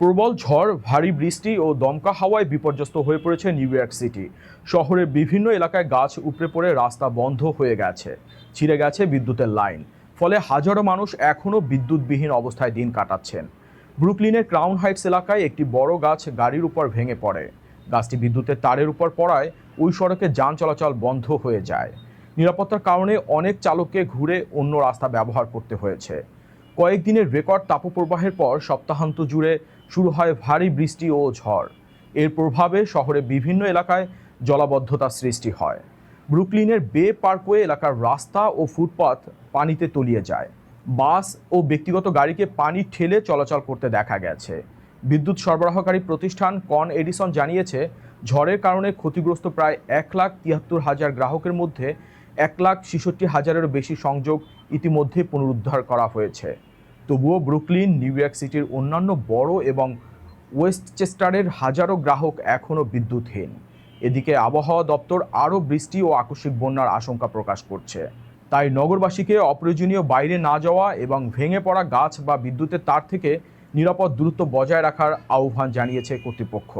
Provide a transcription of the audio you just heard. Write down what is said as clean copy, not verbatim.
প্রবল ঝড়, ভারী বৃষ্টি ও দমকা হাওয়ায় বিপর্যস্ত হয়ে পড়েছে নিউ ইয়র্ক সিটি। শহরের বিভিন্ন এলাকায় গাছ উপড়ে পড়ে রাস্তা বন্ধ হয়ে গেছে, ছিঁড়ে গেছে বিদ্যুতের লাইন। ফলে হাজারো মানুষ এখনও বিদ্যুৎবিহীন অবস্থায় দিন কাটাচ্ছেন। ব্রুকলিনের ক্রাউন হাইটস এলাকায় একটি বড় গাছ গাড়ির উপর ভেঙে পড়ে। গাছটি বিদ্যুতের তারের উপর পড়ায় ওই সড়কে যান চলাচল বন্ধ হয়ে যায়। নিরাপত্তার কারণে অনেক চালককে ঘুরে অন্য রাস্তা ব্যবহার করতে হয়েছে। কয়েকদিনের রেকর্ড তাপপ্রবাহের পর সপ্তাহান্ত জুড়ে শুরু হয় ভারী বৃষ্টি ও ঝড়। এর প্রভাবে শহরে বিভিন্ন এলাকায় জলাবদ্ধতার সৃষ্টি হয়। ব্রুকলিনের বে পার্কওয়ে এলাকার রাস্তা ও ফুটপাত পানিতে তলিয়ে যায়। বাস ও ব্যক্তিগত গাড়িকে পানি ঠেলে চলাচল করতে দেখা গেছে। বিদ্যুৎ সরবরাহকারী প্রতিষ্ঠান কন এডিসন জানিয়েছে, ঝড়ের কারণে ক্ষতিগ্রস্ত প্রায় 1,73,000 গ্রাহকের মধ্যে 1,66,000-এরও বেশি সংযোগ ইতিমধ্যে পুনরুদ্ধার করা হয়েছে। তবুও ব্রুকলিন, নিউ ইয়র্ক সিটির অন্যান্য বড় এবং ওয়েস্টচেস্টারের হাজারো গ্রাহক এখনও বিদ্যুৎহীন। এদিকে আবহাওয়া দপ্তর আরও বৃষ্টি ও আকস্মিক বন্যার আশঙ্কা প্রকাশ করছে। তাই নগরবাসীকে অপ্রয়োজনীয় বাইরে না যাওয়া এবং ভেঙে পড়া গাছ বা বিদ্যুতের তার থেকে নিরাপদ দূরত্ব বজায় রাখার আহ্বান জানিয়েছে কর্তৃপক্ষ।